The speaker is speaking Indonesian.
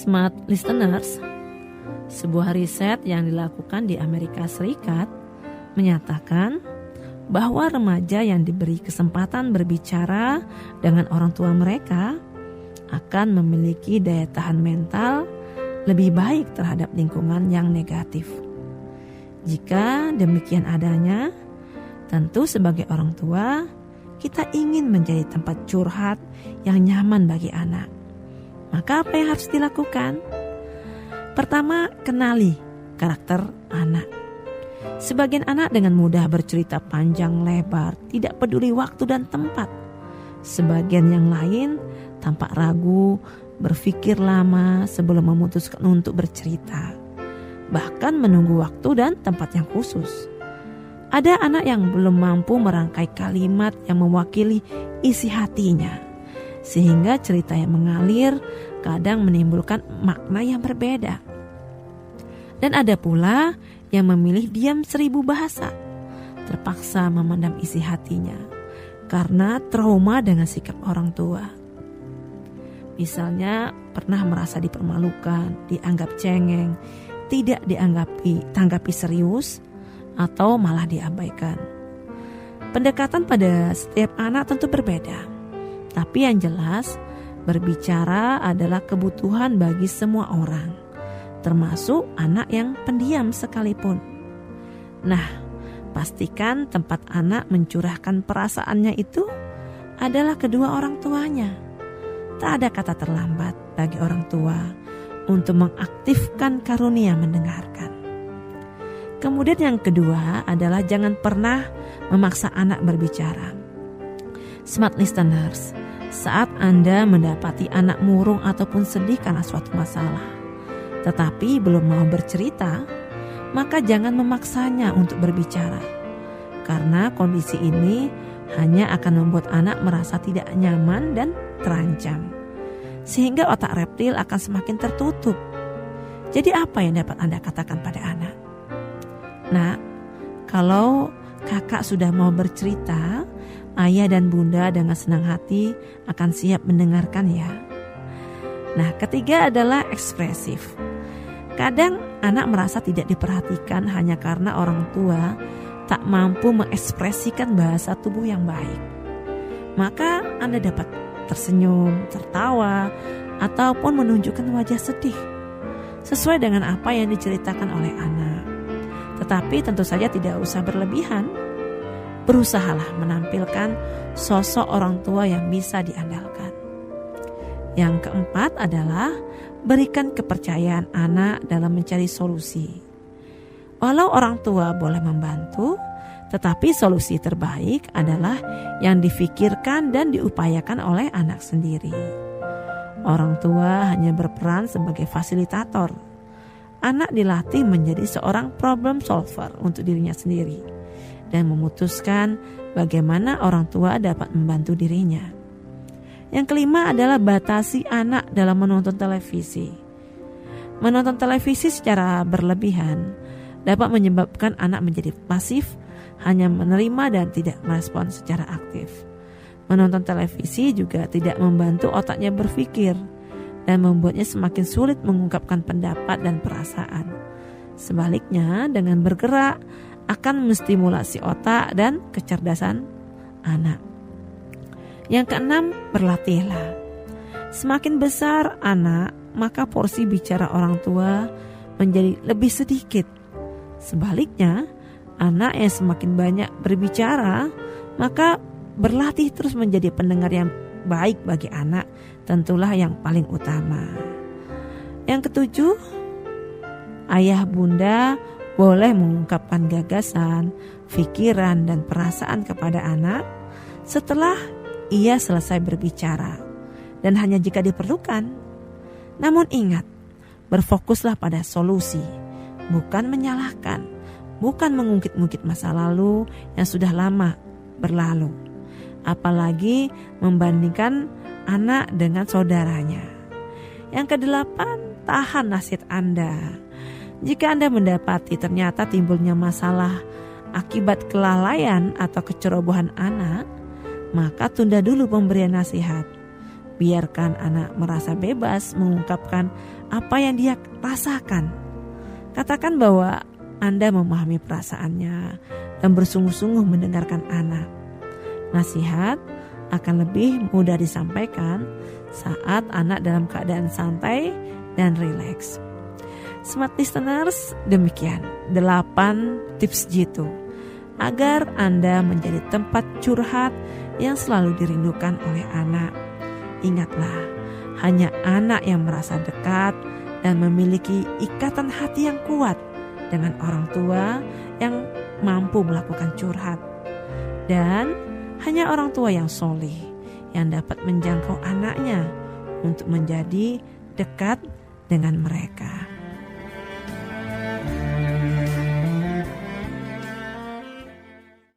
Smart listeners, sebuah riset yang dilakukan di Amerika Serikat menyatakan bahwa remaja yang diberi kesempatan berbicara dengan orang tua mereka akan memiliki daya tahan mental lebih baik terhadap lingkungan yang negatif. Jika demikian adanya, tentu sebagai orang tua, kita ingin menjadi tempat curhat yang nyaman bagi anak. Maka apa yang harus dilakukan? Pertama, kenali karakter anak. Sebagian anak dengan mudah bercerita panjang lebar, tidak peduli waktu dan tempat. Sebagian yang lain tampak ragu, berpikir lama sebelum memutuskan untuk bercerita. Bahkan menunggu waktu dan tempat yang khusus. Ada anak yang belum mampu merangkai kalimat yang mewakili isi hatinya. Sehingga cerita yang mengalir kadang menimbulkan makna yang berbeda. Dan ada pula yang memilih diam 1000 bahasa, terpaksa memendam isi hatinya karena trauma dengan sikap orang tua. Misalnya pernah merasa dipermalukan, dianggap cengeng, tidak tanggapi serius, atau malah diabaikan. Pendekatan pada setiap anak tentu berbeda, tapi yang jelas berbicara adalah kebutuhan bagi semua orang, termasuk anak yang pendiam sekalipun. Nah, pastikan tempat anak mencurahkan perasaannya itu adalah kedua orang tuanya. Tak ada kata terlambat bagi orang tua untuk mengaktifkan karunia mendengarkan. Kemudian yang kedua adalah jangan pernah memaksa anak berbicara. Smart listeners, saat Anda mendapati anak murung ataupun sedih karena suatu masalah, tetapi belum mau bercerita, maka jangan memaksanya untuk berbicara. Karena kondisi ini hanya akan membuat anak merasa tidak nyaman dan terancam. Sehingga otak reptil akan semakin tertutup. Jadi apa yang dapat Anda katakan pada anak? Nah, kalau kakak sudah mau bercerita, ayah dan bunda dengan senang hati akan siap mendengarkan ya. Nah, ketiga adalah ekspresif. Kadang anak merasa tidak diperhatikan hanya karena orang tua tak mampu mengekspresikan bahasa tubuh yang baik. Maka Anda dapat tersenyum, tertawa, ataupun menunjukkan wajah sedih sesuai dengan apa yang diceritakan oleh anak. Tetapi tentu saja tidak usah berlebihan. Berusahalah menampilkan sosok orang tua yang bisa diandalkan. Yang keempat adalah berikan kepercayaan anak dalam mencari solusi. Walau orang tua boleh membantu, tetapi solusi terbaik adalah yang difikirkan dan diupayakan oleh anak sendiri. Orang tua hanya berperan sebagai fasilitator. Anak dilatih menjadi seorang problem solver untuk dirinya sendiri dan memutuskan bagaimana orang tua dapat membantu dirinya. Yang kelima adalah batasi anak dalam menonton televisi. Menonton televisi secara berlebihan dapat menyebabkan anak menjadi pasif, hanya menerima dan tidak merespon secara aktif. Menonton televisi juga tidak membantu otaknya berpikir dan membuatnya semakin sulit mengungkapkan pendapat dan perasaan. Sebaliknya, dengan bergerak akan menstimulasi otak dan kecerdasan anak. Yang keenam, berlatihlah. Semakin besar anak, maka porsi bicara orang tua menjadi lebih sedikit. Sebaliknya, anak yang semakin banyak berbicara, maka berlatih terus menjadi pendengar yang baik bagi anak, tentulah yang paling utama. Yang ketujuh, ayah bunda boleh mengungkapkan gagasan, pikiran dan perasaan kepada anak setelah ia selesai berbicara dan hanya jika diperlukan. Namun ingat, berfokuslah pada solusi, bukan menyalahkan, bukan mengungkit-ungkit masa lalu yang sudah lama berlalu. Apalagi membandingkan anak dengan saudaranya. Yang kedelapan, tahan nasihat Anda. Jika Anda mendapati ternyata timbulnya masalah akibat kelalaian atau kecerobohan anak, maka tunda dulu pemberian nasihat. Biarkan anak merasa bebas mengungkapkan apa yang dia rasakan. Katakan bahwa Anda memahami perasaannya dan bersungguh-sungguh mendengarkan anak. Nasihat akan lebih mudah disampaikan saat anak dalam keadaan santai dan rileks. Smart listeners, demikian 8 tips jitu agar Anda menjadi tempat curhat yang selalu dirindukan oleh anak. Ingatlah, hanya anak yang merasa dekat dan memiliki ikatan hati yang kuat dengan orang tua yang mampu melakukan curhat. Dan hanya orang tua yang soleh yang dapat menjangkau anaknya untuk menjadi dekat dengan mereka.